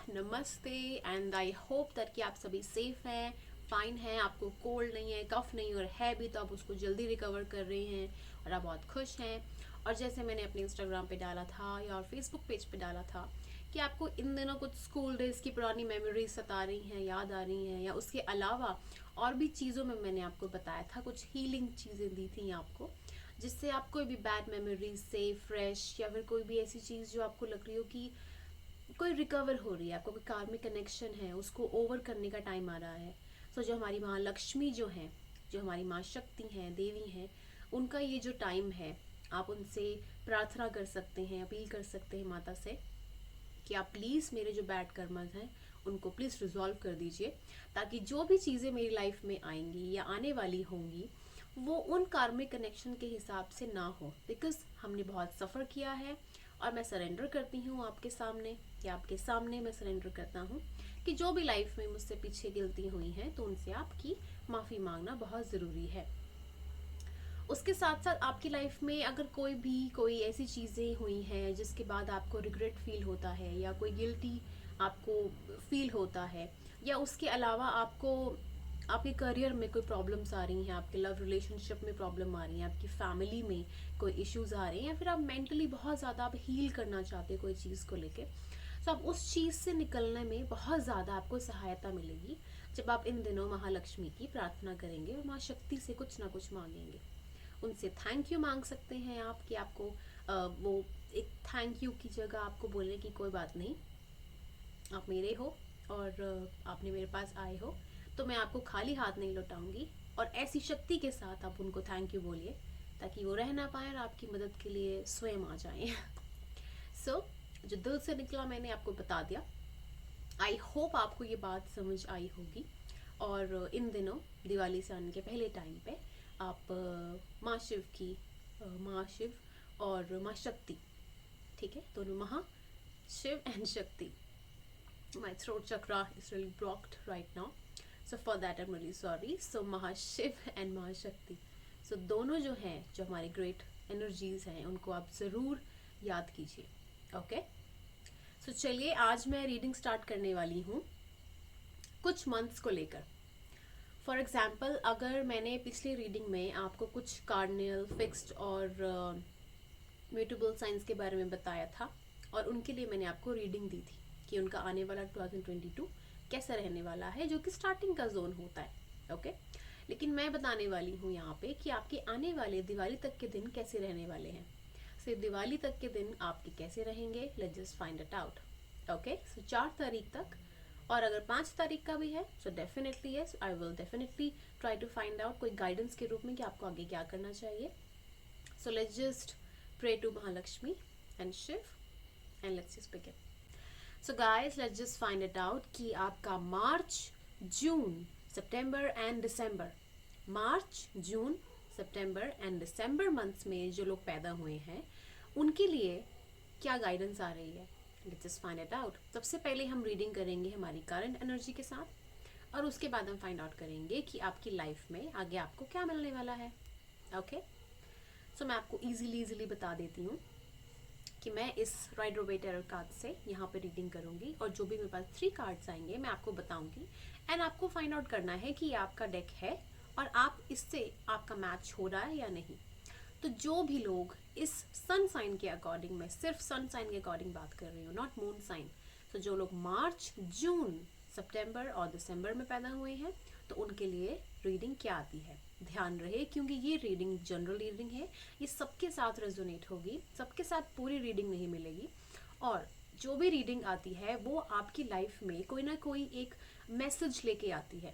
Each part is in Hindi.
नमस्ते एंड आई होप दैट कि आप सभी सेफ हैं, फाइन हैं, आपको कोल्ड नहीं है, कफ नहीं, और है भी तो आप उसको जल्दी रिकवर कर रहे हैं और आप बहुत खुश हैं। और जैसे मैंने अपने इंस्टाग्राम पे डाला था या और फेसबुक पेज पे डाला था कि आपको इन दिनों कुछ स्कूल डेज की पुरानी मेमोरीज सता रही हैं, याद आ रही हैं, या उसके अलावा और भी चीज़ों में मैंने आपको बताया था, कुछ हीलिंग चीज़ें दी थी आपको, जिससे आप कोई भी बैड मेमोरीज से फ्रेश या फिर कोई भी ऐसी चीज़ जो आपको लग रही हो कि कोई रिकवर हो रही है, आपको कोई कार्मिक कनेक्शन है, उसको ओवर करने का टाइम आ रहा है। सो जो हमारी माँ लक्ष्मी जो हैं, जो हमारी माँ शक्ति हैं, देवी हैं, उनका ये जो टाइम है, आप उनसे प्रार्थना कर सकते हैं, अपील कर सकते हैं माता से कि आप प्लीज़ मेरे जो बैड कर्मस हैं उनको प्लीज़ रिजॉल्व कर दीजिए, ताकि जो भी चीज़ें मेरी लाइफ में आएंगी या आने वाली होंगी वो उन कार्मिक कनेक्शन के हिसाब से ना हो, बिकॉज हमने बहुत सफ़र किया है। और मैं सरेंडर करती हूँ आपके सामने, या आपके सामने मैं सरेंडर करता हूँ कि जो भी लाइफ में मुझसे पीछे गलती हुई हैं तो उनसे आपकी माफ़ी मांगना बहुत ज़रूरी है। उसके साथ साथ आपकी लाइफ में अगर कोई ऐसी चीज़ें हुई हैं जिसके बाद आपको रिग्रेट फील होता है, या कोई गिल्टी आपको फील होता है, या उसके अलावा आपको आपके करियर में कोई प्रॉब्लम्स आ रही हैं, आपके लव रिलेशनशिप में प्रॉब्लम आ रही हैं, आपकी फैमिली में कोई इश्यूज आ रहे हैं, या फिर आप मेंटली बहुत ज़्यादा आप हील करना चाहते हैं कोई चीज़ को लेके, तो आप उस चीज़ से निकलने में बहुत ज़्यादा आपको सहायता मिलेगी जब आप इन दिनों महालक्ष्मी की प्रार्थना करेंगे और माँ शक्ति से कुछ ना कुछ मांगेंगे। उनसे थैंक यू मांग सकते हैं आप कि आपको वो एक थैंक यू की जगह आपको बोले कि कोई बात नहीं, आप मेरे हो और आपने मेरे पास आए हो, तो मैं आपको खाली हाथ नहीं लौटाऊंगी। और ऐसी शक्ति के साथ आप उनको थैंक यू बोलिए ताकि वो रह ना पाए और आपकी मदद के लिए स्वयं आ जाएं। सो जो दिल से निकला मैंने आपको बता दिया। आई होप आपको ये बात समझ आई होगी। और इन दिनों दिवाली से आने के पहले टाइम पे आप माँ शिव की माँ शिव और माँ शक्ति, ठीक है, दोनों महा शिव एंड शक्ति। My throat chakra is really blocked right now, so for that I'm really sorry. So Mahashiv and महाशक्ति, so दोनों जो हैं, जो हमारे ग्रेट एनर्जीज हैं, उनको आप ज़रूर याद कीजिए। ओके, सो चलिए आज मैं रीडिंग स्टार्ट करने वाली हूँ कुछ मंथ्स को लेकर। फॉर एग्जाम्पल, अगर मैंने पिछली रीडिंग में आपको कुछ कार्डिनल फिक्स्ड और म्यूटेबल साइंस के बारे में बताया था, और उनके लिए मैंने आपको रीडिंग दी थी कि उनका आने वाला 2022 कैसा रहने वाला है, जो कि स्टार्टिंग का जोन होता है। ओके, लेकिन मैं बताने वाली हूँ यहाँ पे कि आपके आने वाले दिवाली तक के दिन कैसे रहने वाले हैं। सिर्फ दिवाली तक के दिन आपके कैसे रहेंगे, let's just find it out. Okay, so 4 तारीख तक, और अगर 5 तारीख का भी है so definitely yes, I will definitely try to find out कोई गाइडेंस के रूप में कि आपको आगे क्या करना चाहिए। So let's just pray to Mahalakshmi and Shiva and let's just begin. So guys, let's just find it out कि आपका March, June, September and December, March, June, September and December months में जो लोग पैदा हुए हैं उनके लिए क्या गाइडेंस आ रही है। Let's just find it out. सबसे पहले हम रीडिंग करेंगे हमारी करंट एनर्जी के साथ, और उसके बाद हम फाइंड आउट करेंगे कि आपकी लाइफ में आगे आपको क्या मिलने वाला है। ओके, सो मैं आपको इजीली बता देती हूँ कि मैं इस राइडर वेट टैरो कार्ड से यहाँ पे रीडिंग करूँगी, और जो भी मेरे पास 3 कार्ड्स आएंगे मैं आपको बताऊँगी, एंड आपको फाइंड आउट करना है कि ये आपका डेक है और आप इससे आपका मैच हो रहा है या नहीं। तो जो भी लोग इस सन साइन के अकॉर्डिंग, मैं सिर्फ सन साइन के अकॉर्डिंग बात कर रही हूँ, नॉट मून साइन, तो जो लोग मार्च, जून, सितंबर और दिसंबर में पैदा हुए हैं तो उनके लिए रीडिंग क्या आती है। ध्यान रहे, क्योंकि ये रीडिंग जनरल रीडिंग है, ये सबके साथ रेजोनेट होगी, सबके साथ पूरी रीडिंग नहीं मिलेगी, और जो भी रीडिंग आती है वो आपकी लाइफ में कोई ना कोई एक मैसेज लेके आती है।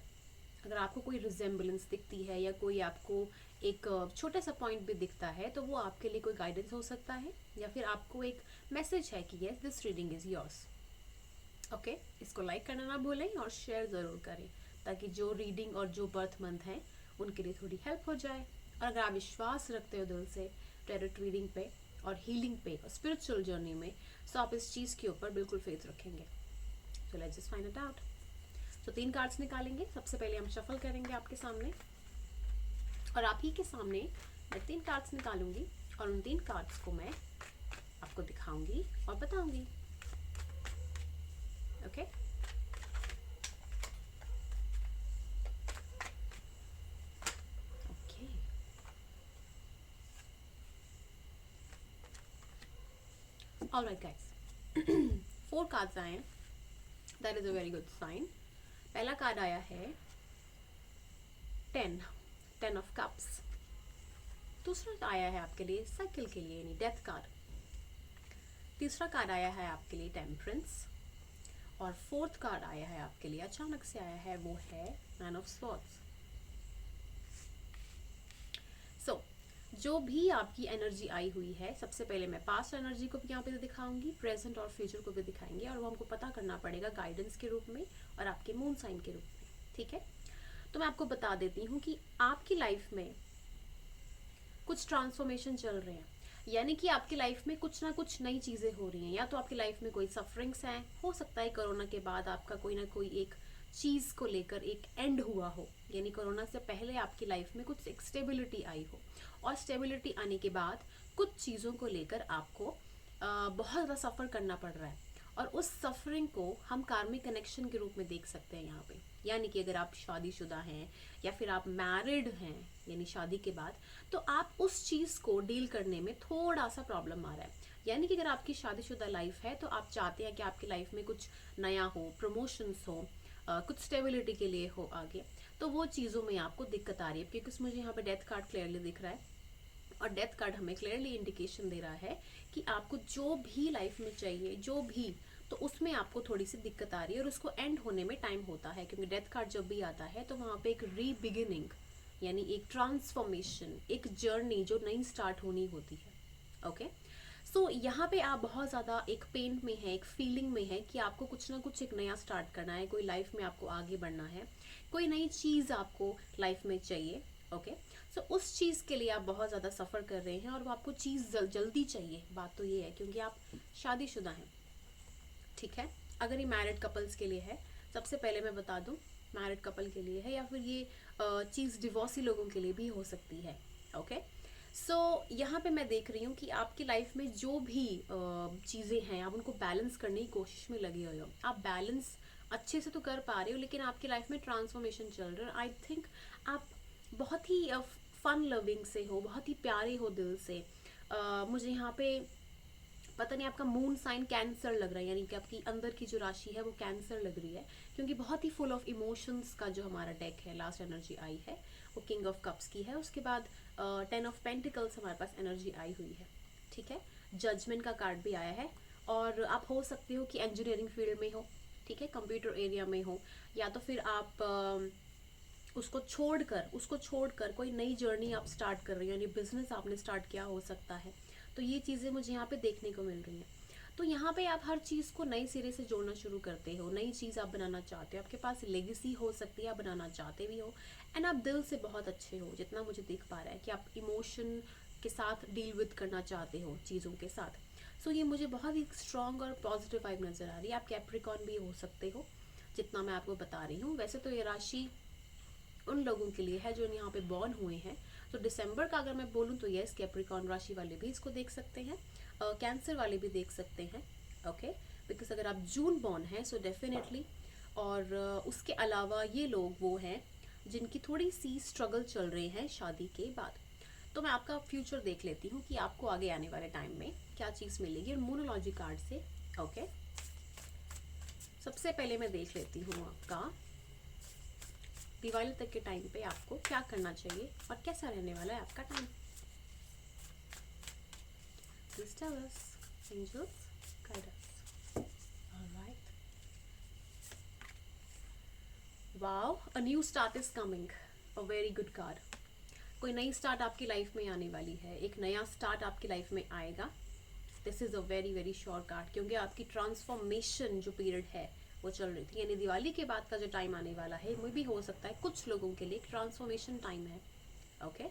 अगर आपको कोई रिजेम्बलेंस दिखती है या कोई आपको एक छोटा सा पॉइंट भी दिखता है तो वो आपके लिए कोई गाइडेंस हो सकता है, या फिर आपको एक मैसेज है कि yes this reading is yours. Okay, इसको लाइक करना ना भूलें और शेयर ज़रूर करें, ताकि जो रीडिंग और जो बर्थ मंथ हैं उनके लिए थोड़ी हेल्प हो जाए। और अगर आप विश्वास रखते हो दिल से टैरो रीडिंग पे और हीलिंग पे और स्पिरिचुअल जर्नी में, तो आप इस चीज़ के ऊपर बिल्कुल फेथ रखेंगे। सो let's just find it out. तो 3 कार्ड्स निकालेंगे। सबसे पहले हम शफल करेंगे आपके सामने, और आप ही के सामने मैं 3 कार्ड्स निकालूंगी, और उन 3 कार्ड्स को मैं आपको दिखाऊंगी और बताऊंगी। ओके, ऑलराइट गाइस, 4 कार्ड्स आए हैं, that is a very good sign. पहला कार्ड आया है 10 ऑफ कप्स। दूसरा आया है आपके लिए साइकिल के लिए यानी डेथ कार्ड। तीसरा कार्ड आया है आपके लिए टेम्परेंस। और फोर्थ कार्ड आया है आपके लिए, अचानक से आया है, वो है मैन ऑफ स्वॉर्ड्स। सो जो भी आपकी एनर्जी आई हुई है, सबसे पहले मैं पास्ट एनर्जी को भी यहाँ पे दिखाऊंगी, प्रेजेंट और फ्यूचर को भी दिखाएंगे, और वो हमको पता करना पड़ेगा गाइडेंस के रूप में और आपके मून साइन के रूप में, ठीक है। तो मैं आपको बता देती हूँ कि आपकी लाइफ में कुछ ट्रांसफॉर्मेशन चल रहे हैं, यानी कि आपकी लाइफ में कुछ ना कुछ नई चीज़ें हो रही हैं। या तो आपकी लाइफ में कोई सफरिंग्स हैं, हो सकता है कोरोना के बाद आपका कोई ना कोई एक चीज़ को लेकर एक एंड हुआ हो, यानी कोरोना से पहले आपकी लाइफ में कुछ एक स्टेबिलिटी आई हो, और स्टेबिलिटी आने के बाद कुछ चीज़ों को लेकर आपको बहुत ज़्यादा सफ़र करना पड़ रहा है, और उस सफरिंग को हम कार्मिक कनेक्शन के रूप में देख सकते हैं यहाँ पे। यानी कि अगर आप शादीशुदा हैं या फिर आप मैरिड हैं यानी शादी के बाद, तो आप उस चीज़ को डील करने में थोड़ा सा प्रॉब्लम आ रहा है। यानी कि अगर आपकी शादीशुदा लाइफ है तो आप चाहते हैं कि आपकी लाइफ में कुछ नया हो, प्रमोशंस हो, कुछ स्टेबिलिटी के लिए हो आगे, तो वो चीज़ों में आपको दिक्कत आ रही है, क्योंकि मुझे यहाँ पे डेथ कार्ड क्लियरली दिख रहा है, और डेथ कार्ड हमें क्लियरली इंडिकेशन दे रहा है कि आपको जो भी लाइफ में चाहिए, जो भी, तो उसमें आपको थोड़ी सी दिक्कत आ रही है, और उसको एंड होने में टाइम होता है, क्योंकि डेथ कार्ड जब भी आता है तो वहाँ पे एक रीबिगिनिंग यानी एक ट्रांसफॉर्मेशन, एक जर्नी जो नई स्टार्ट होनी होती है। ओके, सो यहाँ पे आप बहुत ज़्यादा एक पेन में है, एक फीलिंग में है कि आपको कुछ ना कुछ एक नया स्टार्ट करना है, कोई लाइफ में आपको आगे बढ़ना है, कोई नई चीज़ आपको लाइफ में चाहिए। ओके, सो उस चीज़ के लिए आप बहुत ज़्यादा सफ़र कर रहे हैं, और वो आपको चीज़ जल्दी चाहिए। बात तो ये है क्योंकि आप शादीशुदा हैं, ठीक है। अगर ये मैरिड कपल्स के लिए है, सबसे पहले मैं बता दूं, मैरिड कपल के लिए है, या फिर ये चीज़ डिवोर्सी लोगों के लिए भी हो सकती है। ओके, सो यहाँ पे मैं देख रही हूँ कि आपकी लाइफ में जो भी चीज़ें हैं, आप उनको बैलेंस करने की कोशिश में लगे हुए हो। आप बैलेंस अच्छे से तो कर पा रहे हो, लेकिन आपकी लाइफ में ट्रांसफॉर्मेशन चल रहा है। आई थिंक आप बहुत ही फन लविंग से हो, बहुत ही प्यारे हो दिल से। मुझे यहाँ पे पता नहीं, आपका मून साइन कैंसर लग रहा है, यानी कि आपकी अंदर की जो राशि है वो कैंसर लग रही है, क्योंकि बहुत ही फुल ऑफ इमोशंस का जो हमारा डेक है, लास्ट एनर्जी आई है वो किंग ऑफ कप्स की है। उसके बाद 10 ऑफ पेंटिकल्स हमारे पास एनर्जी आई हुई है, ठीक है। जजमेंट का कार्ड भी आया है, और आप हो सकते हो कि इंजीनियरिंग फील्ड में हो, ठीक है, कंप्यूटर एरिया में हो, या तो फिर आप उसको छोड़कर कोई नई जर्नी आप स्टार्ट कर रहे हो, यानी बिजनेस आपने स्टार्ट किया हो सकता है। तो ये चीज़ें मुझे यहाँ पे देखने को मिल रही हैं। तो यहाँ पे आप हर चीज़ को नए सिरे से जोड़ना शुरू करते हो, नई चीज़ आप बनाना चाहते हो, आपके पास लेगेसी हो सकती है, आप बनाना चाहते भी हो, एंड आप दिल से बहुत अच्छे हो, जितना मुझे दिख पा रहा है कि आप इमोशन के साथ डील विद करना चाहते हो चीज़ों के साथ। सो ये मुझे बहुत ही स्ट्रॉन्ग और पॉजिटिव वाइब नज़र आ रही है। आप कैप्रिकॉर्न भी हो सकते हो, जितना मैं आपको बता रही हूँ। वैसे तो ये राशि उन लोगों के लिए है जो यहाँ पे बॉर्न हुए हैं, तो दिसंबर का अगर मैं बोलूँ तो यस, कैप्रिकॉर्न राशि वाले भी इसको देख सकते हैं, कैंसर वाले भी देख सकते हैं। ओके, बिकॉज अगर आप जून बॉर्न हैं सो डेफिनेटली, और उसके अलावा ये लोग वो हैं जिनकी थोड़ी सी स्ट्रगल चल रहे हैं शादी के बाद। तो मैं आपका फ्यूचर देख लेती हूँ कि आपको आगे आने वाले टाइम में क्या चीज़ मिलेगी, और मोनोलॉजी कार्ड से। ओके, सबसे पहले मैं देख लेती हूँ आपका दिवाली तक के टाइम पे आपको क्या करना चाहिए और कैसा रहने वाला है आपका time. Please tell us, angels, guide us. All right. Wow, a new start is coming. A very good card. कोई नई स्टार्ट आपकी लाइफ में आने वाली है, एक नया स्टार्ट आपकी लाइफ में आएगा। This is a very very sure card, क्योंकि आपकी ट्रांसफॉर्मेशन जो पीरियड है वो चल रही थी, यानी दिवाली के बाद का जो टाइम आने वाला है वो भी हो सकता है कुछ लोगों के लिए ट्रांसफॉर्मेशन टाइम है। ओके,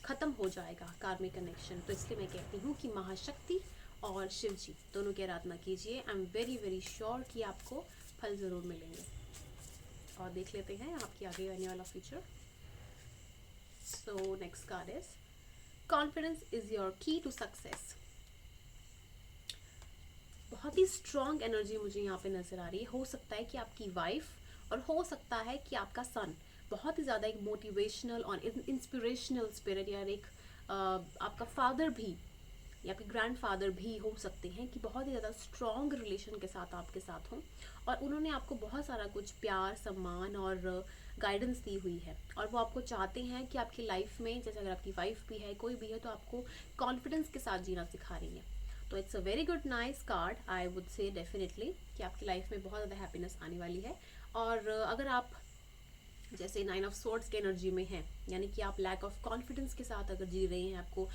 ख़त्म हो जाएगा कार्मिक कनेक्शन, तो इसलिए मैं कहती हूँ कि महाशक्ति और शिव जी दोनों की आराधना कीजिए। आई एम वेरी वेरी श्योर कि आपको फल ज़रूर मिलेंगे। और देख लेते हैं आपकी आगे आने वाला future. So next card is confidence is your की टू सक्सेस। बहुत ही स्ट्रॉन्ग एनर्जी मुझे यहाँ पे नज़र आ रही है। हो सकता है कि आपकी वाइफ और हो सकता है कि आपका सन बहुत ही ज़्यादा एक मोटिवेशनल और इंस्पिरेशनल स्पिरिट, या एक आपका फादर भी या आपके ग्रैंडफादर भी हो सकते हैं कि बहुत ही ज़्यादा स्ट्रॉन्ग रिलेशन के साथ आपके साथ हों, और उन्होंने आपको बहुत सारा कुछ प्यार, सम्मान और गाइडेंस दी हुई है, और वो आपको चाहते हैं कि आपकी लाइफ में, जैसे अगर आपकी वाइफ भी है, कोई भी है, तो आपको कॉन्फिडेंस के साथ जीना सिखा रही है। तो it's a very good nice card, I would say definitely कि आपकी लाइफ में बहुत ज़्यादा हैप्पीनेस आने वाली है। और अगर आप जैसे 9 ऑफ स्वॉर्ड्स के एनर्जी में हैं, यानी कि आप लैक ऑफ कॉन्फिडेंस के साथ अगर जी रहे हैं, आपको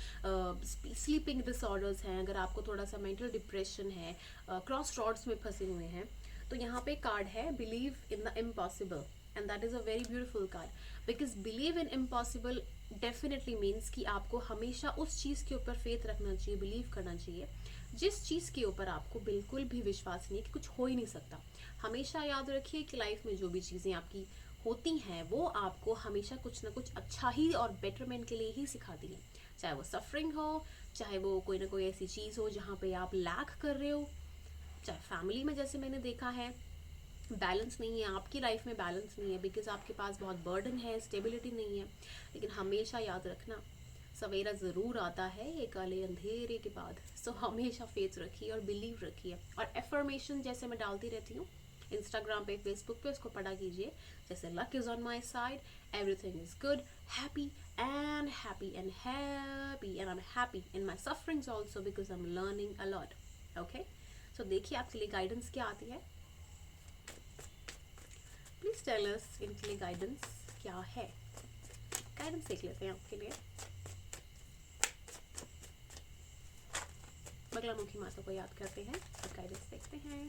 स्लीपिंग डिसऑर्डर्स हैं, अगर आपको थोड़ा सा मेंटल डिप्रेशन है, क्रॉस रॉड्स में फंसे हुए हैं, तो यहाँ पे कार्ड है believe in the impossible, and that is a very beautiful card, because believe in impossible definitely means कि आपको हमेशा उस चीज़ के ऊपर फेथ रखना चाहिए, बिलीव करना चाहिए जिस चीज़ के ऊपर आपको बिल्कुल भी विश्वास नहीं है कि कुछ हो ही नहीं सकता। हमेशा याद रखिए कि लाइफ में जो भी चीज़ें आपकी होती हैं वो आपको हमेशा कुछ ना कुछ अच्छा ही और बेटरमेंट के लिए ही सिखाती हैं, चाहे वो सफरिंग हो, चाहे वो कोई ना कोई ऐसी चीज़ हो जहाँ पे आप लैक कर रहे हो, चाहे फैमिली में जैसे मैंने देखा है बैलेंस नहीं है, आपकी लाइफ में बैलेंस नहीं है बिकॉज आपके पास बहुत बर्डन है, स्टेबिलिटी नहीं है, लेकिन हमेशा याद रखना सवेरा ज़रूर आता है ये काले अंधेरे के बाद। सो हमेशा फेथ रखिए और बिलीव रखिए, और एफर्मेशन जैसे मैं डालती रहती हूँ इंस्टाग्राम पे, फेसबुक पे, उसको पढ़ा कीजिए, जैसे luck is on my side, everything is good, happy and happy and happy, and I am happy in my sufferings also because I am learning a lot. Okay, so देखिए आपके लिए गाइडेंस क्या आती है, प्लीज टेल अस इनके लिए गाइडेंस क्या है। गाइडेंस देख लेते हैं आपके लिए। बगलामुखी माता को याद करते हैं और गाइडेंस देखते हैं।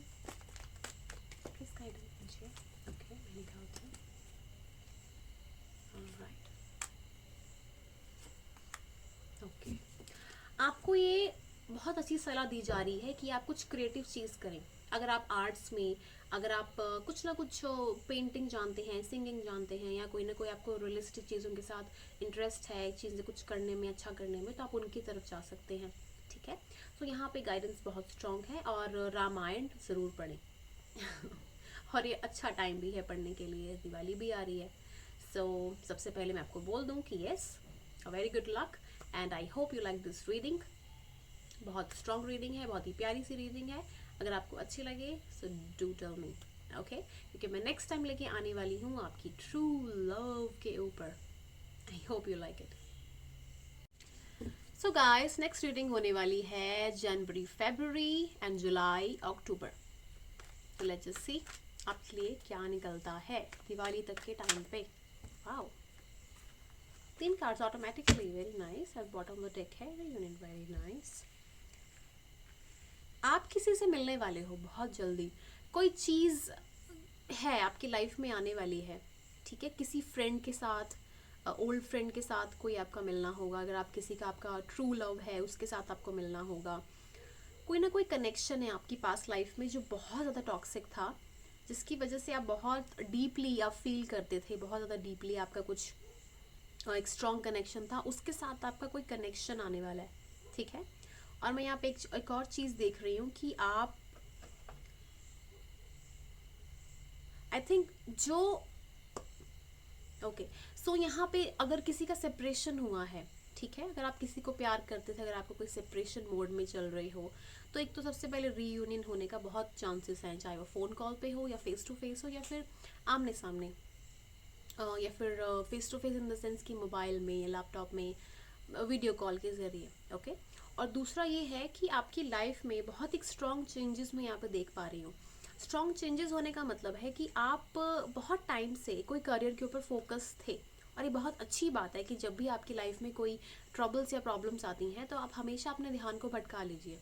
प्लीज गाइडेंस दीजिए। ओके, मैं निकालती हूँ। ऑलराइट, ओके, आपको ये बहुत अच्छी सलाह दी जा रही है कि आप कुछ क्रिएटिव चीज़ करें। अगर आप आर्ट्स में, अगर आप कुछ ना कुछ पेंटिंग जानते हैं, सिंगिंग जानते हैं, या कोई ना कोई आपको रियलिस्टिक चीज़ों के साथ इंटरेस्ट है, चीज़ें कुछ करने में, अच्छा करने में, तो आप उनकी तरफ जा सकते हैं। ठीक है, तो यहाँ पे गाइडेंस बहुत स्ट्रॉन्ग है, और रामायण ज़रूर पढ़ें और ये अच्छा टाइम भी है पढ़ने के लिए, दिवाली भी आ रही है। सो सबसे पहले मैं आपको बोल दूँ कि yes, a very good luck, and I hope you like this reading. बहुत स्ट्रॉन्ग रीडिंग है, बहुत ही प्यारी सी रीडिंग है। अगर आपको अच्छी लगे so do tell me, okay, क्योंकि मैं नेक्स्ट टाइम लेके आने वाली हूँ आपकी ट्रू लव के ऊपर। I hope you like it. So guys, next reading होने वाली है जनवरी, फरवरी एंड जुलाई, अक्टूबर। तो लेट्स जस्ट सी आपके लिए क्या निकलता है दिवाली तक के टाइम पे। Wow, 3 cards automatically, very nice. At bottom of the deck है यूनिट, वेरी नाइस। आप किसी से मिलने वाले हो बहुत जल्दी, कोई चीज़ है आपकी लाइफ में आने वाली है। ठीक है, किसी फ्रेंड के साथ, ओल्ड फ्रेंड के साथ कोई आपका मिलना होगा। अगर आप किसी का, आपका ट्रू लव है, उसके साथ आपको मिलना होगा। कोई ना कोई कनेक्शन है आपकी पास लाइफ में जो बहुत ज़्यादा टॉक्सिक था, जिसकी वजह से आप बहुत डीपली आप फील करते थे, बहुत ज़्यादा डीपली आपका कुछ एक स्ट्रॉन्ग कनेक्शन था, उसके साथ आपका कोई कनेक्शन आने वाला है। ठीक है, और मैं यहाँ पे एक और चीज़ देख रही हूँ कि आप, आई थिंक जो, ओके, सो यहाँ पे अगर किसी का सेपरेशन हुआ है, ठीक है, अगर आप किसी को प्यार करते थे, अगर आपको कोई सेपरेशन मोड में चल रही हो, तो एक तो सबसे पहले रीयूनियन होने का बहुत चांसेस हैं, चाहे वो फ़ोन कॉल पे हो, या फेस टू फेस हो, या फिर आमने सामने, या फिर face to face in the sense कि मोबाइल में या लैपटॉप में, वीडियो कॉल के ज़रिए। ओके, और दूसरा ये है कि आपकी लाइफ में बहुत एक स्ट्रॉन्ग चेंजेस मैं यहाँ पे देख पा रही हूँ। स्ट्रॉन्ग चेंजेस होने का मतलब है कि आप बहुत टाइम से कोई करियर के ऊपर फोकस थे, और ये बहुत अच्छी बात है कि जब भी आपकी लाइफ में कोई ट्रबल्स या प्रॉब्लम्स आती हैं तो आप हमेशा अपने ध्यान को भटका लीजिए।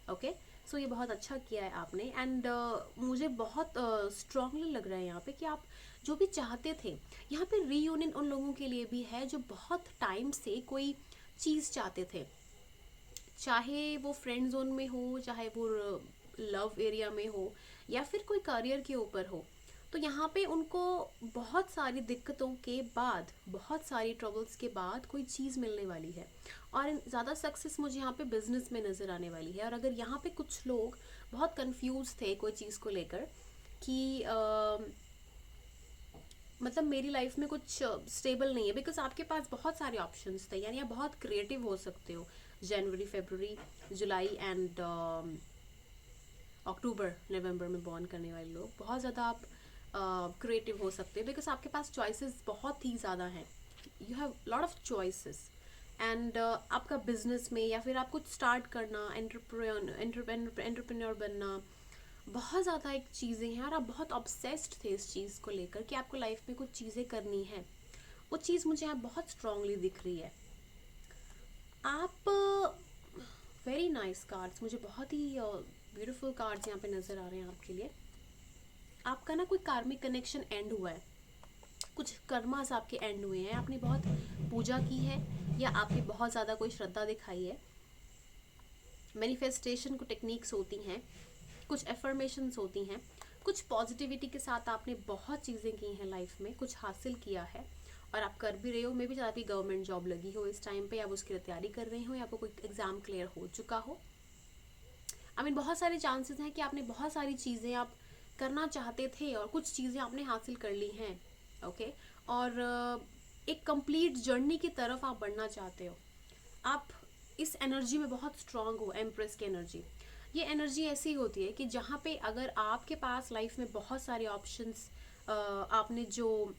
ओके, सो ये बहुत अच्छा किया है आपने, एंड मुझे बहुत स्ट्रांगली लग रहा है यहाँ पे कि आप जो भी चाहते थे, यहाँ पे रीयूनियन उन लोगों के लिए भी है जो बहुत टाइम से कोई चीज़ चाहते थे, चाहे वो फ्रेंड जोन में हो, चाहे वो लव एरिया में हो, या फिर कोई करियर के ऊपर हो। तो यहाँ पे उनको बहुत सारी दिक्कतों के बाद, बहुत सारी ट्रबल्स के बाद कोई चीज़ मिलने वाली है, और ज़्यादा सक्सेस मुझे यहाँ पे बिजनेस में नज़र आने वाली है। और अगर यहाँ पे कुछ लोग बहुत कंफ्यूज थे कोई चीज़ को लेकर कि मतलब मेरी लाइफ में कुछ स्टेबल नहीं है, बिकॉज आपके पास बहुत सारे ऑप्शंस थे, यानी आप बहुत क्रिएटिव हो सकते हो, जनवरी, फरवरी, जुलाई एंड अक्टूबर, नवंबर में बॉर्न करने वाले लोग बहुत ज़्यादा आप क्रिएटिव हो सकते हैं, बिकॉज आपके पास चॉइसेस बहुत ही ज़्यादा हैं. You have lot of choices. And आपका बिजनेस में या फिर आप कुछ स्टार्ट करना, एंटरप्रेन्योर बनना, बहुत ज़्यादा एक चीज़ें हैं और आप बहुत ऑब्सेस्ड थे इस चीज़ को लेकर कि आपको लाइफ में कुछ चीज़ें करनी है. वो चीज़ मुझे यहाँ बहुत स्ट्रांगली दिख रही है. आप वेरी नाइस कार्ड्स, मुझे बहुत ही ब्यूटीफुल कार्ड्स यहाँ पे नज़र आ रहे हैं आपके लिए. आपका ना कोई कार्मिक कनेक्शन एंड हुआ है, कुछ कर्मास आपके एंड हुए हैं, आपने बहुत पूजा की है या आपने बहुत ज़्यादा कोई श्रद्धा दिखाई है. मैनिफेस्टेशन को टेक्निक्स होती हैं, कुछ एफर्मेशंस होती हैं, कुछ पॉजिटिविटी के साथ आपने बहुत चीज़ें की हैं लाइफ में, कुछ हासिल किया है और आप कर भी रहे हो. मे भी आपकी गवर्नमेंट जॉब लगी हो इस टाइम पे, आप उसकी तैयारी कर रहे हो या आपको कोई एग्ज़ाम क्लियर हो चुका हो. बहुत सारे चांसेस हैं कि आपने बहुत सारी चीज़ें आप करना चाहते थे और कुछ चीज़ें आपने हासिल कर ली हैं. ओके. और एक कंप्लीट जर्नी की तरफ आप बढ़ना चाहते हो. आप इस एनर्जी में बहुत स्ट्रांग हो, एम्प्रेस की एनर्जी. ये एनर्जी ऐसी होती है कि जहाँ पे अगर आपके पास लाइफ में बहुत सारे ऑप्शंस, आपने जो,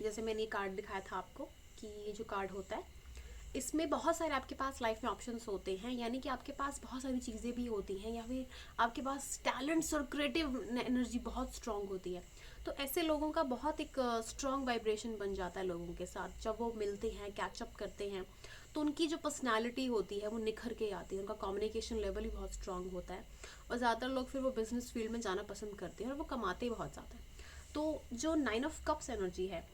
जैसे मैंने ये कार्ड दिखाया था आपको कि ये जो कार्ड होता है इसमें बहुत सारे आपके पास लाइफ में ऑप्शंस होते हैं, यानी कि आपके पास बहुत सारी चीज़ें भी होती हैं या फिर आपके पास टैलेंट्स और क्रिएटिव एनर्जी बहुत स्ट्रांग होती है. तो ऐसे लोगों का बहुत एक स्ट्रांग वाइब्रेशन बन जाता है लोगों के साथ. जब वो मिलते हैं, कैचअप करते हैं, तो उनकी जो पर्सनालिटी होती है वो निखर के आती है. उनका कम्युनिकेशन लेवल ही बहुत स्ट्रांग होता है और ज़्यादातर लोग फिर वो बिजनेस फील्ड में जाना पसंद करते हैं और वो कमाते बहुत ज़्यादा है. तो जो 9 ऑफ कप्स एनर्जी है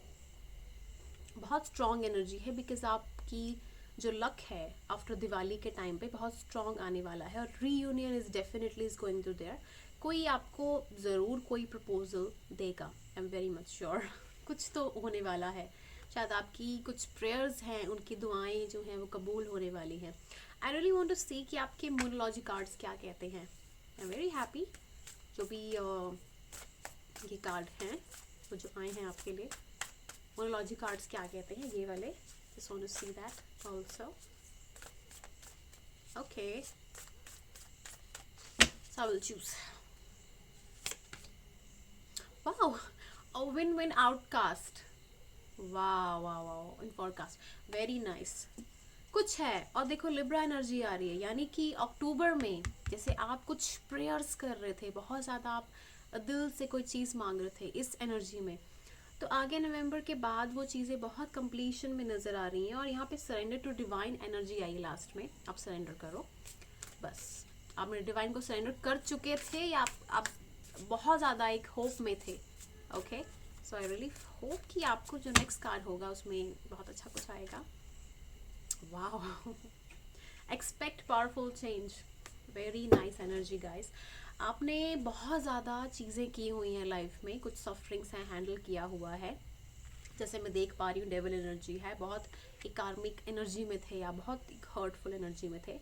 बहुत स्ट्रॉन्ग एनर्जी है, बिकॉज आपकी जो लक है आफ्टर दिवाली के टाइम पे बहुत स्ट्रॉन्ग आने वाला है और reunion is definitely is going to there. कोई आपको ज़रूर कोई प्रपोजल देगा, I am very much sure. कुछ तो होने वाला है. शायद आपकी कुछ प्रेयर्स हैं, उनकी दुआएं जो हैं वो कबूल होने वाली हैं. आई रियली वांट टू सी कि आपके न्यूमरोलॉजी कार्ड्स क्या कहते हैं. आई एम वेरी हैप्पी जो भी ये कार्ड हैं वो जो आए हैं आपके लिए. न्यूमरोलॉजी कार्ड्स क्या कहते हैं ये वाले. Just want to see that also. Okay. So I will choose. Wow. A win-win outcast. Wow, wow, wow. In forecast. Very nice. कुछ है और देखो लिब्रा एनर्जी आ रही है, यानी कि अक्टूबर में जैसे आप कुछ प्रेयर्स कर रहे थे, बहुत ज़्यादा आप दिल से कोई चीज़ मांग रहे थे इस एनर्जी में, तो आगे नवंबर के बाद वो चीज़ें बहुत कंप्लीशन में नज़र आ रही हैं. और यहाँ पे surrender to divine energy I last में. आप सरेंडर करो बस. आप डिवाइन को सरेंडर कर चुके थे या आप बहुत ज़्यादा एक होप में थे. Okay. So I really hope कि आपको जो नेक्स्ट कार्ड होगा उसमें बहुत अच्छा कुछ आएगा. वाह. Expect powerful change. Very nice energy guys. आपने बहुत ज़्यादा चीज़ें की हुई हैं लाइफ में, कुछ सफरिंग्स हैं हैंडल किया हुआ है. जैसे मैं देख पा रही हूँ डेविल एनर्जी है, बहुत एक कार्मिक एनर्जी में थे या बहुत एक हर्टफुल एनर्जी में थे.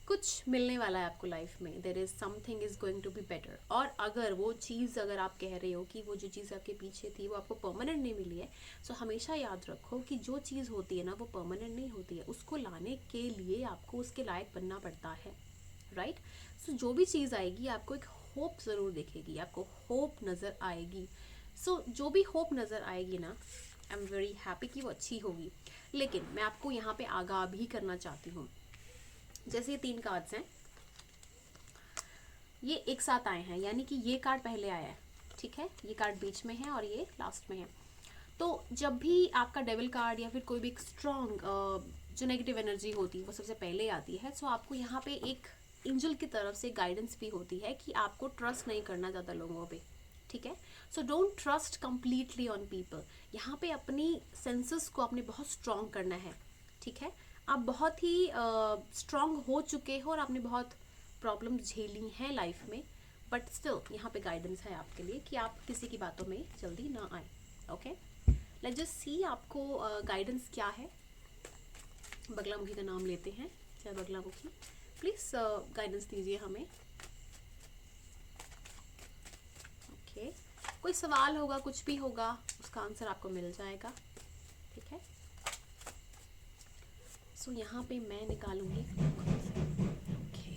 कुछ मिलने वाला है आपको लाइफ में. There is something is going to be better. और अगर वो चीज़, अगर आप कह रहे हो कि वो जो चीज़ आपके पीछे थी वो आपको परमानेंट नहीं मिली है, सो हमेशा याद रखो कि जो चीज़ होती है ना वो परमानेंट नहीं होती है. उसको लाने के लिए आपको उसके लायक बनना पड़ता है. राइट. सो जो भी चीज़ आएगी आपको एक होप ज़रूर दिखेगी, आपको होप नज़र आएगी. सो जो भी होप नज़र आएगी ना, आई एम वेरी हैप्पी कि वो अच्छी होगी. लेकिन मैं आपको यहाँ पे आगाह भी करना चाहती हूँ. जैसे ये 3 कार्ड्स हैं, ये एक साथ आए हैं, यानी कि ये कार्ड पहले आया है, ठीक है, ये कार्ड बीच में है और ये लास्ट में है. तो जब भी आपका डेविल कार्ड या फिर कोई भी स्ट्रॉन्ग जो नेगेटिव एनर्जी होती है वो सबसे पहले आती है, सो आपको यहाँ पे एक एंजल की तरफ से गाइडेंस भी होती है कि आपको ट्रस्ट नहीं करना ज़्यादा लोगों पे. ठीक है. So don't trust completely on people. यहाँ पे अपनी सेंसेस को आपने बहुत स्ट्रॉन्ग करना है. ठीक है. आप बहुत ही स्ट्रॉन्ग हो चुके हो और आपने बहुत प्रॉब्लम झेली हैं लाइफ में, बट स्टिल यहाँ पे गाइडेंस है आपके लिए कि आप किसी की बातों में जल्दी ना आए. ओके. लेट्स जस्ट सी आपको गाइडेंस क्या है. बगलामुखी का नाम लेते हैं. जय बगलामुखी. प्लीज़ गाइडेंस दीजिए हमें. ओके. कोई सवाल होगा, कुछ भी होगा, उसका आंसर आपको मिल जाएगा. ठीक है. सो यहाँ पे मैं निकालूंगी। Okay,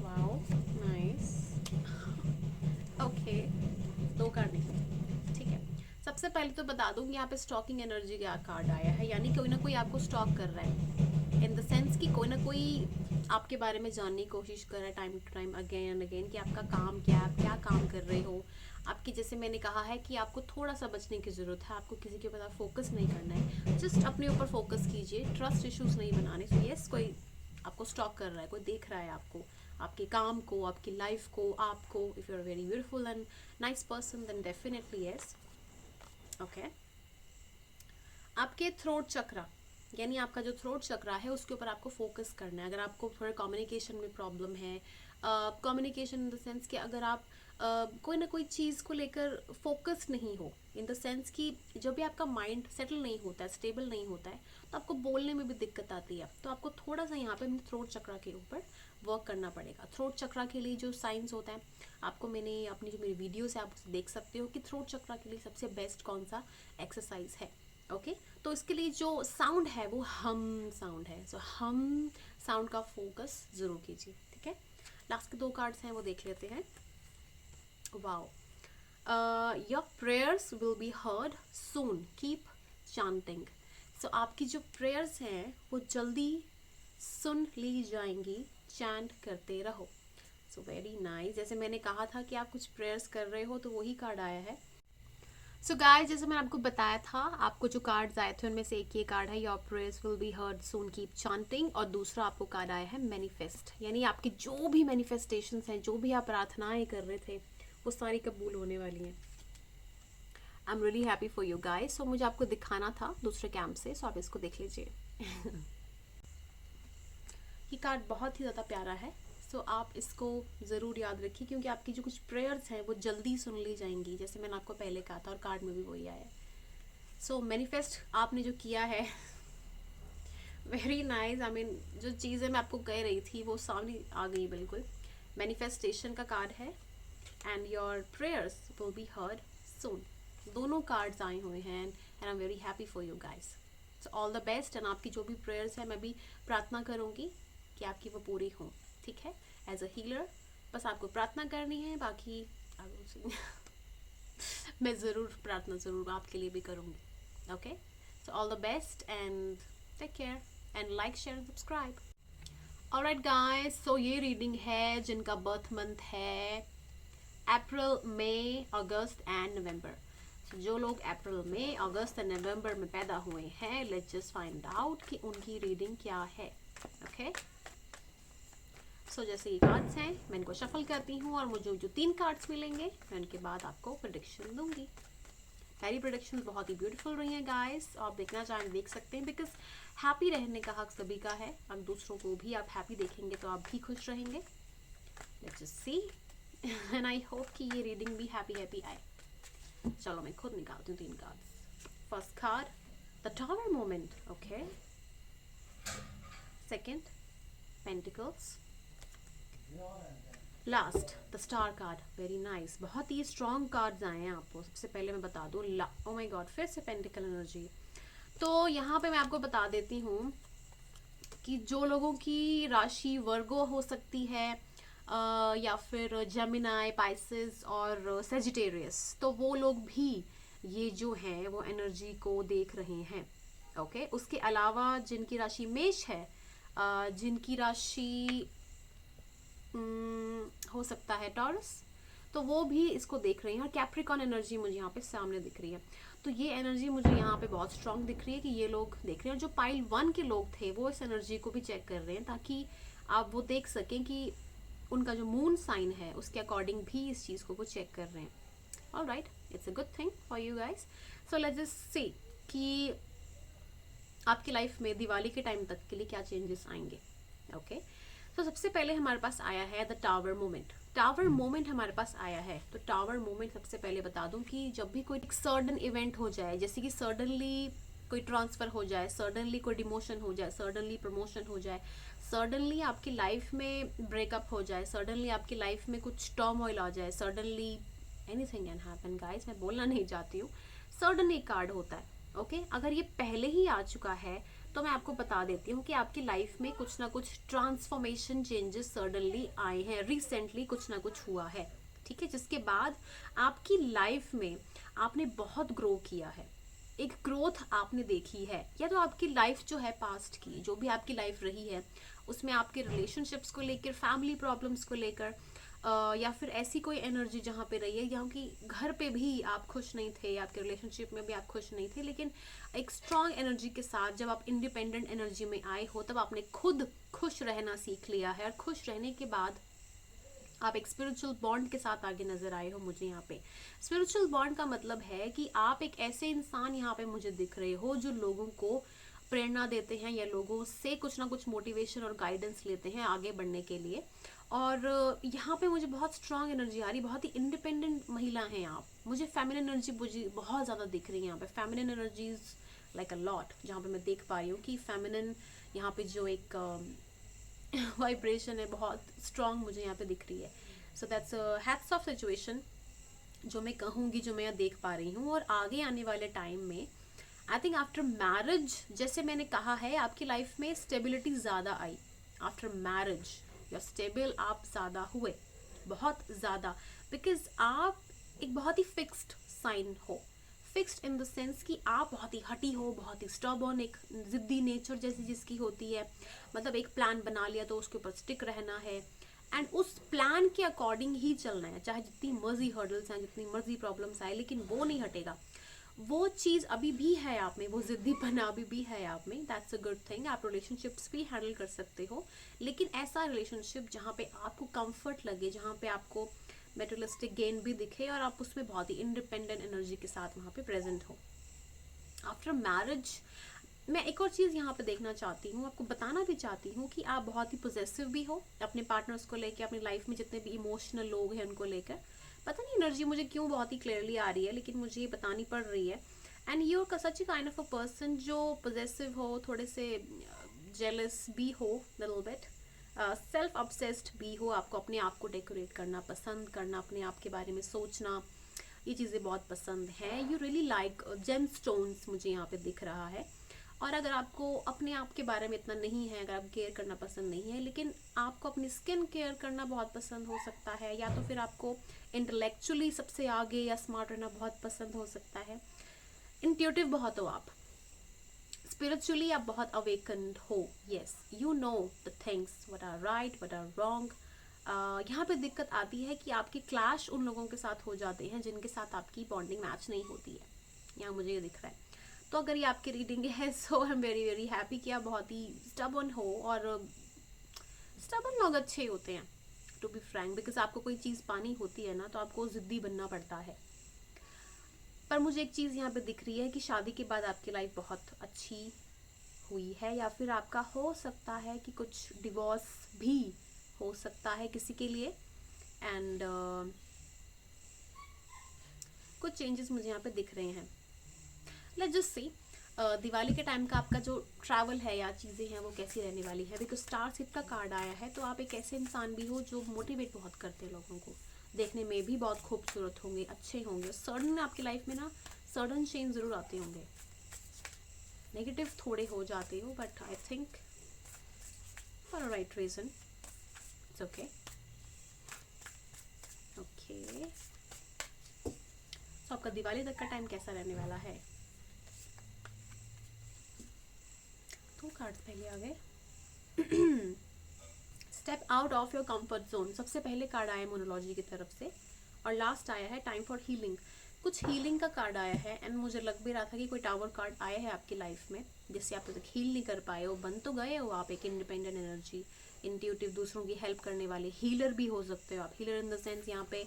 wow nice. Okay, 2 card निकले, ठीक है। सबसे पहले तो बता दूंगी यहाँ पे स्टॉकिंग एनर्जी का कार्ड आया है, यानी कोई ना कोई आपको स्टॉक कर रहा है, इन द सेंस कि कोई ना कोई आपके बारे में जानने की कोशिश कर रहा है time to time, again and again, कि आपका काम क्या है, आप क्या काम कर रहे हो। आपकी, जैसे मैंने कहा है कि आपको थोड़ा सा बचने की ज़रूरत है, आपको किसी के ऊपर फोकस नहीं करना है, जस्ट अपने ऊपर फोकस कीजिए, ट्रस्ट इश्यूज नहीं बनाने। सो यस, कोई आपको स्टॉक कर रहा है, कोई देख रहा है आपको, आपके काम को, आपकी लाइफ को, आपको। If you are very beautiful and nice person then definitely yes. Okay, आपके थ्रोट चक्रा, यानी आपका जो थ्रोट चक्रा है उसके ऊपर आपको फोकस करना है। अगर आपको थोड़ा कम्युनिकेशन में प्रॉब्लम है, कम्युनिकेशन इन द सेंस कि अगर आप कोई ना कोई चीज़ को लेकर फोकस नहीं हो, इन द सेंस कि जब भी आपका माइंड सेटल नहीं होता है, स्टेबल नहीं होता है, तो आपको बोलने में भी दिक्कत आती है। तो आपको थोड़ा सा यहाँ पे अपने थ्रोट चक्रा के ऊपर वर्क करना पड़ेगा। थ्रोट चक्रा के लिए जो साइंस होता है, आपको मैंने अपनी जो मेरी वीडियोस है आप उसे देख सकते हो कि थ्रोट चक्रा के लिए सबसे बेस्ट कौन सा एक्सरसाइज है। ओके, तो इसके लिए जो साउंड है वो हम साउंड है। सो हम साउंड का फोकस ज़रूर कीजिए, ठीक है। लास्ट के 2 कार्ड्स हैं वो देख लेते हैं। Wow, your prayers will be heard soon, keep chanting. So आपकी जो प्रेयर्स हैं वो जल्दी सुन ली जाएंगी, चैंट करते रहो। So very nice. जैसे मैंने कहा था कि आप कुछ प्रेयर्स कर रहे हो, तो वही कार्ड आया है। सो गाइस, जैसे मैंने आपको बताया था, आपको जो कार्ड्स आए थे उनमें से एक ये कार्ड है, your prayers will be heard soon, keep chanting, और दूसरा आपको कार्ड आया है मैनिफेस्ट, यानी आपकी जो भी मैनिफेस्टेशंस हैं, जो भी आप प्रार्थनाएं कर रहे थे, वो सारी कबूल होने वाली हैं। I am really happy for you guys. So मुझे आपको दिखाना था दूसरे कैंप से, सो आप इसको देख लीजिए। ये कार्ड बहुत ही ज़्यादा प्यारा है। सो आप इसको ज़रूर याद रखिए, क्योंकि आपकी जो कुछ प्रेयर्स हैं वो जल्दी सुन ली जाएंगी, जैसे मैंने आपको पहले कहा था, और कार्ड में भी वही आया है। सो मैनिफेस्ट आपने जो किया है, वेरी नाइस। आई मीन, जो चीज़ें मैं आपको कह रही थी वो सामने आ गई बिल्कुल। मैनिफेस्टेशन का कार्ड है, and your prayers will be heard soon. दोनों कार्ड्स आए हुए हैं, and I am very happy for you guys. So all the best, and आपकी जो भी प्रेयर्स है, मैं भी प्रार्थना करूँगी कि आपकी वो पूरी हों, ठीक है। एज अ हीलर बस आपको प्रार्थना करनी है, बाकी मैं ज़रूर प्रार्थना ज़रूर आपके लिए भी करूँगी। Okay, so all the best and take care and like, share and subscribe. Alright guys, so ये रीडिंग है जिनका बर्थ मंथ है अप्रैल, मई, अगस्त एंड नवंबर। So, जो लोग अप्रैल में, अगस्त एंड नवंबर में पैदा हुए हैं, लेट्स जस्ट फाइंड आउट कि उनकी रीडिंग क्या है। ओके, सो जैसे ये कार्ड्स हैं, मैं इनको शफल करती हूँ, और मुझे जो 3 कार्ड्स मिलेंगे मैं उनके बाद आपको प्रेडिक्शन दूंगी। पहली प्रेडिक्शन बहुत ही ब्यूटीफुल रही हैं गाइस, आप देखना चाहें देख सकते हैं, बिकॉज हैप्पी रहने का हक सभी का है। अब दूसरों को भी आप हैप्पी देखेंगे तो आप भी खुश रहेंगे। Let's just see, and I hope कि ये रीडिंग भी हैप्पी आए। चलो मैं खुद निकालती हूँ 3 cards. First card, the tower moment. Okay, second, pentacles, last the star card. Very nice, बहुत ही स्ट्रॉन्ग कार्ड्स आए हैं आपको। सबसे पहले मैं बता दूँ, ओ माय गॉड, फिर से पेंटिकल एनर्जी। तो यहाँ पे मैं आपको बता देती हूँ कि जो लोगों की राशि वर्गो हो सकती है, या फिर जेमिनाई, पाइसेस और सेजिटेरियस, तो वो लोग भी ये जो हैं वो एनर्जी को देख रहे हैं। ओके, उसके अलावा जिनकी राशि मेष है, जिनकी राशि हो सकता है टॉरस, तो वो भी इसको देख रही हैं। और कैप्रिकॉन एनर्जी मुझे यहाँ पे सामने दिख रही है, तो ये एनर्जी मुझे यहाँ पे बहुत स्ट्रांग दिख रही है कि ये लोग देख रहे हैं। और जो पाइल 1 के लोग थे वो इस एनर्जी को भी चेक कर रहे हैं, ताकि आप वो देख सकें कि उनका जो मून साइन है उसके अकॉर्डिंग भी इस चीज़ को वो चेक कर रहे हैं। Alright, it's a good thing for you guys. So let's just see कि आपकी लाइफ में दिवाली के टाइम तक के लिए क्या चेंजेस आएंगे। ओके, तो सबसे पहले हमारे पास आया है the tower moment. Tower moment हमारे पास आया है, तो टावर मोमेंट सबसे पहले बता दूं कि जब भी कोई सडन इवेंट हो जाए, जैसे कि सडनली कोई ट्रांसफ़र हो जाए, सडनली कोई डिमोशन हो जाए, सडनली प्रमोशन हो जाए, सडनली आपकी लाइफ में ब्रेकअप हो जाए, सडनली आपकी लाइफ में कुछ टर्मोइल आ जाए, suddenly anything can happen guys. मैं बोलना नहीं चाहती हूँ, सडन एक कार्ड होता है। ओके अगर ये पहले ही आ चुका है तो मैं आपको बता देती हूँ कि आपकी लाइफ में कुछ ना कुछ ट्रांसफॉर्मेशन चेंजेस सडनली आए हैं, रिसेंटली कुछ ना कुछ हुआ है, ठीक है, जिसके बाद आपकी लाइफ में आपने बहुत ग्रो किया है, एक ग्रोथ आपने देखी है, या तो आपकी लाइफ जो है पास्ट की जो भी आपकी लाइफ रही है उसमें आपके रिलेशनशिप्स को लेकर, फैमिली प्रॉब्लम्स को लेकर, या फिर ऐसी कोई एनर्जी जहाँ पे रही है जहाँ कि घर पे भी आप खुश नहीं थे, आपके रिलेशनशिप में भी आप खुश नहीं थे, लेकिन एक स्ट्रांग एनर्जी के साथ जब आप इंडिपेंडेंट एनर्जी में आए हो तब आपने खुद खुश रहना सीख लिया है, और खुश रहने के बाद आप एक स्पिरिचुअल बॉन्ड के साथ आगे नजर आए हो मुझे यहाँ पे। स्पिरिचुअल बॉन्ड का मतलब है कि आप एक ऐसे इंसान यहाँ पे मुझे दिख रहे हो जो लोगों को प्रेरणा देते हैं या लोगों से कुछ ना कुछ मोटिवेशन और गाइडेंस लेते हैं आगे बढ़ने के लिए। और यहाँ पे मुझे बहुत स्ट्रांग एनर्जी आ रही, बहुत ही इंडिपेंडेंट महिला हैं आप, मुझे फेमिनिन एनर्जी मुझे बहुत ज़्यादा दिख रही है यहाँ पे, feminine energies like a lot, जहाँ पे मैं देख पा रही हूँ कि फेमिनिन यहाँ पे जो एक वाइब्रेशन है बहुत स्ट्रांग मुझे यहाँ पे दिख रही है। So that's hats off situation जो मैं कहूँगी, जो मैं यहाँ देख पा रही हूँ। और आगे आने वाले टाइम में आई थिंक आफ्टर मैरिज, जैसे मैंने कहा है आपकी लाइफ में स्टेबिलिटी ज़्यादा आई, आफ्टर मैरिज या स्टेबल आप ज़्यादा हुए, बहुत ज़्यादा, बिकॉज आप एक बहुत ही फिक्स्ड साइन हो, फिक्स्ड इन द सेंस कि आप बहुत ही हटी हो, बहुत ही स्टबर्न, एक जिद्दी नेचर जैसी जिसकी होती है, मतलब एक प्लान बना लिया तो उसके ऊपर स्टिक रहना है एंड उस प्लान के अकॉर्डिंग ही चलना है, चाहे जितनी मर्जी हर्डल्स आए, जितनी मर्जी प्रॉब्लम्स आए, लेकिन वो नहीं हटेगा। वो चीज़ अभी भी है आप में, वो जिद्दीपना अभी भी है आप में, दैट्स अ गुड थिंग। आप रिलेशनशिप्स भी हैंडल कर सकते हो, लेकिन ऐसा रिलेशनशिप जहाँ पे आपको कंफर्ट लगे, जहाँ पे आपको मेटेरियलिस्टिक गेन भी दिखे और आप उसमें बहुत ही इंडिपेंडेंट एनर्जी के साथ वहाँ पे प्रेजेंट हो। आफ्टर मैरिज मैं एक और चीज़ यहाँ पे देखना चाहती हूँ, आपको बताना भी चाहती हूँ कि आप बहुत ही पोजेसिव भी हो अपने पार्टनर्स को लेकर, अपनी लाइफ में जितने भी इमोशनल लोग हैं उनको लेकर। पता नहीं एनर्जी मुझे क्यों बहुत ही क्लियरली आ रही है, लेकिन मुझे ये बतानी पड़ रही है। And you are such a kind of a person जो पोजेसिव हो, थोड़े से जेलस भी हो, लिटिल बिट सेल्फ ऑब्सेस्ड भी हो, आपको अपने आप को डेकोरेट करना पसंद, करना अपने आप के बारे में सोचना, ये चीज़ें बहुत पसंद है। You really like gemstones मुझे यहाँ पे दिख रहा है। और अगर आपको अपने आप के बारे में इतना नहीं है, अगर आप केयर करना पसंद नहीं है, लेकिन आपको अपनी स्किन केयर करना बहुत पसंद हो सकता है, या तो फिर आपको इंटेलेक्चुअली सबसे आगे या स्मार्ट रहना बहुत पसंद हो सकता है, इंट्यूटिव बहुत हो आप, स्पिरिचुअली आप बहुत अवेकन्ड हो, yes you know the things what are right what are wrong. यहाँ पे दिक्कत आती है कि आपके क्लैश उन लोगों के साथ हो जाते हैं जिनके साथ आपकी बॉन्डिंग मैच नहीं होती है, यहाँ मुझे ये दिख रहा है। तो अगर ये आपकी रीडिंग है so I am very very happy कि आप बहुत ही स्टबर्न हो, और स्टबर्न लोग अच्छे होते हैं टू बी फ्रैंक, बिकॉज आपको कोई चीज़ पानी होती है ना तो आपको ज़िद्दी बनना पड़ता है। पर मुझे एक चीज़ यहाँ पे दिख रही है कि शादी के बाद आपकी लाइफ बहुत अच्छी हुई है, या फिर आपका हो सकता है कि कुछ डिवोर्स भी हो सकता है किसी के लिए। एंड कुछ चेंजेस मुझे यहाँ पे दिख रहे हैं। लेट्स जस्ट सी दिवाली के टाइम का आपका जो ट्रैवल है या चीज़ें हैं वो कैसी रहने वाली है, बिकॉज स्टार सीट का कार्ड आया है, तो आप एक ऐसे इंसान भी हो जो मोटिवेट बहुत करते हैं लोगों को, देखने में भी बहुत खूबसूरत होंगे, अच्छे होंगे। सडन आपकी लाइफ में ना सडन चेंज ज़रूर आते होंगे, नेगेटिव थोड़े हो जाते हो, but I think for a right reason, it's okay okay. तो आपका दिवाली तक का टाइम कैसा रहने वाला है? 2 कार्ड्स पहले आ गए। Step out of your comfort zone, सबसे पहले कार्ड आया मोनोलॉजी की तरफ से, और लास्ट आया है टाइम फॉर हीलिंग। कुछ हीलिंग का कार्ड आया है, एंड मुझे लग भी रहा था कि कोई टावर कार्ड आया है आपकी लाइफ में जिससे आप तक हील नहीं कर पाए हो, बन तो गए हो आप एक इंडिपेंडेंट एनर्जी, इंट्यूटिव, दूसरों की हेल्प करने वाले, हीलर भी हो सकते हो आप। हीलर इन द सेंस यहाँ पे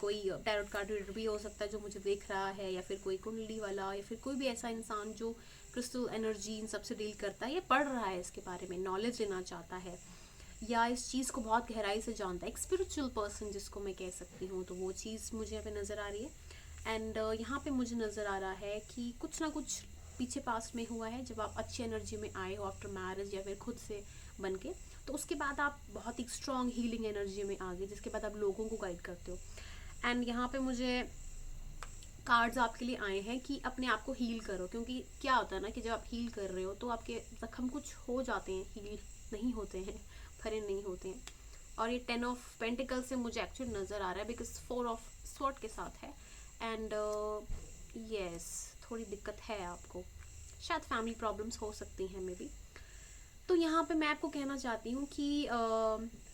कोई टैरोट कार्ड रीडर भी हो सकता है जो मुझे देख रहा है, या फिर कोई कुंडली वाला, या फिर कोई भी ऐसा इंसान जो क्रिस्टल एनर्जी इन सबसे डील करता है, या पढ़ रहा है इसके बारे में, नॉलेज लेना चाहता है, या इस चीज़ को बहुत गहराई से जानता है, एक स्पिरिचुअल पर्सन जिसको मैं कह सकती हूँ, तो वो चीज़ मुझे यहाँ पे नज़र आ रही है। एंड यहाँ पे मुझे नज़र आ रहा है कि कुछ ना कुछ पीछे पास्ट में हुआ है जब आप अच्छी एनर्जी में आए हो आफ्टर मैरिज, या फिर खुद से बन के, तो उसके बाद आप बहुत ही स्ट्रॉन्ग हीलिंग एनर्जी में आ गए, जिसके बाद आप लोगों को गाइड करते हो। एंड यहाँ पे मुझे कार्ड्स आपके लिए आए हैं कि अपने आप को हील करो, क्योंकि क्या होता है ना कि जब आप हील कर रहे हो तो आपके जख्म कुछ हो जाते हैं, हील नहीं होते हैं, भरे नहीं होते हैं। और ये 10 ऑफ पेंटिकल से मुझे एक्चुअली नज़र आ रहा है, बिकॉज 4 ऑफ स्वॉर्ड के साथ है। एंड यस, थोड़ी दिक्कत है आपको, शायद फैमिली प्रॉब्लम्स हो सकती हैं मे बी। तो यहाँ पे मैं आपको कहना चाहती हूँ कि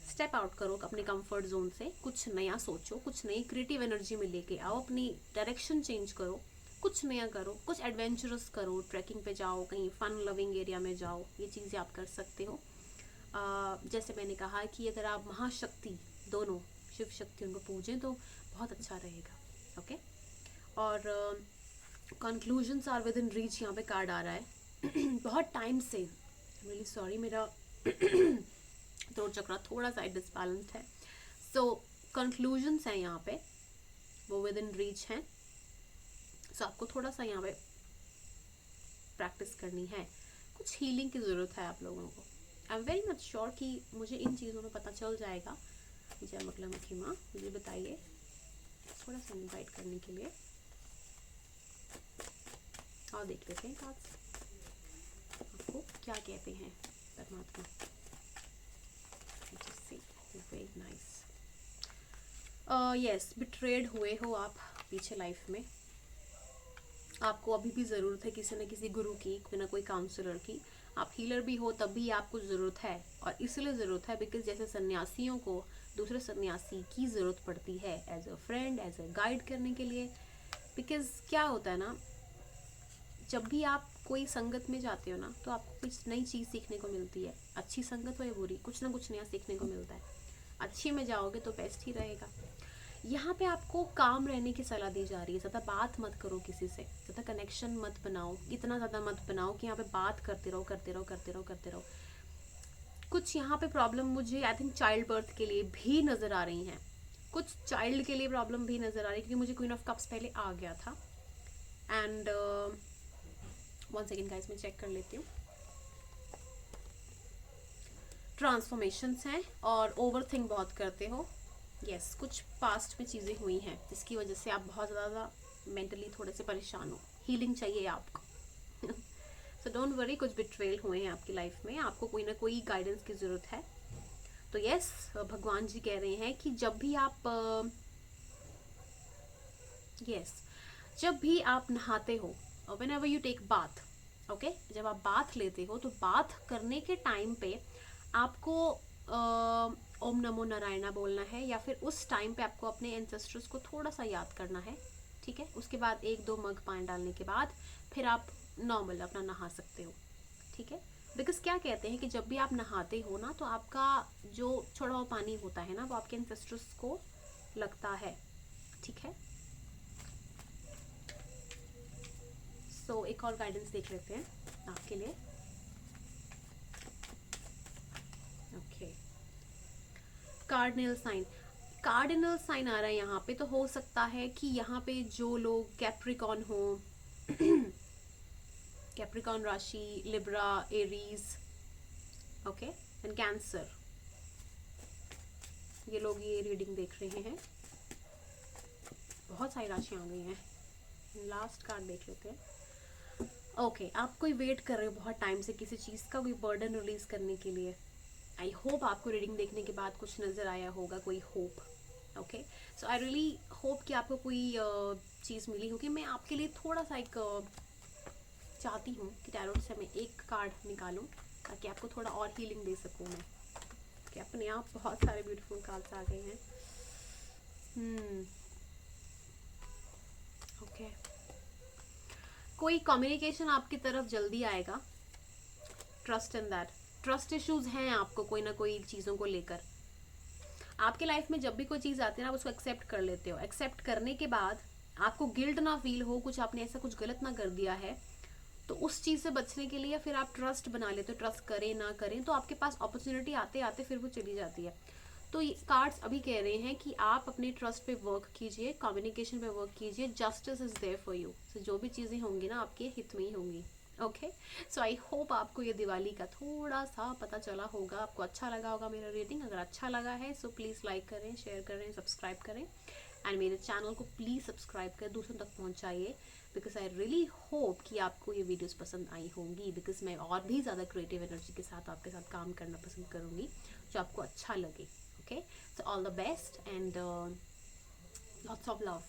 स्टेप आउट करो अपने कंफर्ट जोन से, कुछ नया सोचो, कुछ नई क्रिएटिव एनर्जी में लेके आओ, अपनी डायरेक्शन चेंज करो, कुछ नया करो, कुछ एडवेंचरस करो, ट्रैकिंग पे जाओ, कहीं फन लविंग एरिया में जाओ, ये चीज़ें आप कर सकते हो। जैसे मैंने कहा कि अगर आप महाशक्ति दोनों शिव शक्ति उनको पूजें तो बहुत अच्छा रहेगा। ओके, और conclusions are within reach यहाँ पे कार्ड आ रहा है। बहुत टाइम से, रियली सॉरी, मेरा थ्रोट चक्रा थोड़ा सा डिसबैलेंस है। सो कंक्लूजन्स हैं यहाँ पे, वो विद इन रीच हैं। सो आपको थोड़ा सा यहाँ पे प्रैक्टिस करनी है, कुछ हीलिंग की ज़रूरत है आप लोगों को। आई एम वेरी मच श्योर कि मुझे इन चीज़ों में पता चल जाएगा। जय मकला मखी माँ, मुझे बताइए थोड़ा सा इनवाइट करने के लिए, और देख लेते हैं कार्ड्स आपको क्या कहते हैं परमात्मा। Very nice. यस, बिट्रेड हुए हो आप पीछे लाइफ में, आपको अभी भी ज़रूरत है किसी न किसी गुरु की, कोई ना कोई काउंसलर की। आप हीलर भी हो तब भी आपको ज़रूरत है, और इसलिए ज़रूरत है बिकॉज जैसे सन्यासियों को दूसरे सन्यासी की ज़रूरत पड़ती है as a friend, as a guide करने के लिए। बिकॉज क्या होता है ना, जब भी आप कोई संगत में जाते हो ना तो आपको कुछ नई चीज़ सीखने को मिलती है, अच्छी संगत हो या बुरी, कुछ ना कुछ नया सीखने को मिलता है। अच्छी में जाओगे तो बेस्ट ही रहेगा। यहाँ पे आपको काम रहने की सलाह दी जा रही है, ज़्यादा बात मत करो किसी से, ज़्यादा कनेक्शन मत बनाओ, इतना ज़्यादा मत बनाओ कि यहाँ पे बात करते रहो करते रहो करते रहो करते रहो। कुछ यहाँ पे प्रॉब्लम मुझे आई थिंक चाइल्ड बर्थ के लिए भी नज़र आ रही हैं, कुछ चाइल्ड के लिए प्रॉब्लम भी नज़र आ रही है, क्योंकि मुझे क्वीन ऑफ कप्स पहले आ गया था। एंड वन सेकेंड गाइस, मैं चेक कर लेती हूँ। ट्रांसफॉर्मेशंस हैं और ओवरथिंक बहुत करते हो। यस, कुछ पास्ट में चीज़ें हुई हैं जिसकी वजह से आप बहुत ज़्यादा मेंटली थोड़े से परेशान हो, हीलिंग चाहिए आपको। सो डोंट वरी, कुछ बिट्रेल हुए हैं आपकी लाइफ में, आपको कोई ना कोई गाइडेंस की ज़रूरत है। तो यस, भगवान जी कह रहे हैं कि जब भी आप जब भी आप नहाते हो, whenever you take bath, okay, जब आप बाथ लेते हो तो बाथ करने के टाइम पे आपको ओम नमो नारायणा बोलना है, या फिर उस टाइम पे आपको अपने एंसेस्टर्स को थोड़ा सा याद करना है। ठीक है, उसके बाद 1-2 मग पानी डालने के बाद फिर आप नॉर्मल अपना नहा सकते हो। ठीक है, बिकॉज क्या कहते हैं कि जब भी आप नहाते हो ना तो आपका जो छोड़ा हुआ पानी होता है ना वो आपके एंसेस्टर्स को लगता है। ठीक है, सो एक और गाइडेंस देख लेते हैं आपके लिए। Okay, cardinal sign, cardinal sign आ रहा है यहाँ पे, तो हो सकता है कि यहाँ पे जो लोग कैप्रिकॉन हो, कैप्रिकॉन राशि, Libra, Aries, okay, and cancer, ये लोग ये रीडिंग देख रहे हैं। बहुत सारी राशियाँ आ गई हैं, लास्ट कार्ड देख लेते हैं। ओके, आप कोई वेट कर रहे हो बहुत टाइम से किसी चीज़ का, कोई बर्डन रिलीज करने के लिए। आई होप आपको रीडिंग देखने के बाद कुछ नज़र आया होगा, कोई hope. Okay, so I really hope कि आपको कोई चीज़ मिली होगी। मैं आपके लिए थोड़ा सा एक चाहती हूँ कि टैरोट से मैं एक कार्ड निकालूं ताकि आपको थोड़ा और हीलिंग दे सकूँ मैं। कि अपने आप बहुत सारे ब्यूटीफुल कार्ड्स आ गए हैं। ओके, कोई कम्युनिकेशन आपकी तरफ जल्दी आएगा, trust in that. Trust issues हैं आपको कोई ना कोई चीज़ों को लेकर। आपके लाइफ में जब भी कोई चीज़ आती है ना आप उसको एक्सेप्ट कर लेते हो, एक्सेप्ट करने के बाद आपको गिल्ट ना फील हो, कुछ आपने ऐसा कुछ गलत ना कर दिया है, तो उस चीज़ से बचने के लिए फिर आप ट्रस्ट बना लेते हो। ट्रस्ट करें ना करें तो आपके पास अपॉर्चुनिटी आते आते फिर वो चली जाती है। तो ये कार्ड्स अभी कह रहे हैं कि आप अपने ट्रस्ट पे वर्क कीजिए, कम्युनिकेशन पे वर्क कीजिए, justice is there for you. So जो भी चीज़ें होंगी ना आपके हित में ही होंगी। ओके, सो आई होप आपको ये दिवाली का थोड़ा सा पता चला होगा, आपको अच्छा लगा होगा मेरा रीडिंग। अगर अच्छा लगा है सो प्लीज़ लाइक करें, शेयर करें, सब्सक्राइब करें एंड मेरे चैनल को प्लीज़ सब्सक्राइब कर दूसरों तक पहुंचाइए, बिकॉज आई रियली होप कि आपको ये वीडियोस पसंद आई होंगी, बिकॉज मैं और भी ज़्यादा क्रिएटिव एनर्जी के साथ आपके साथ काम करना पसंद करूँगी जो आपको अच्छा लगे. Okay, so all the best and lots of love.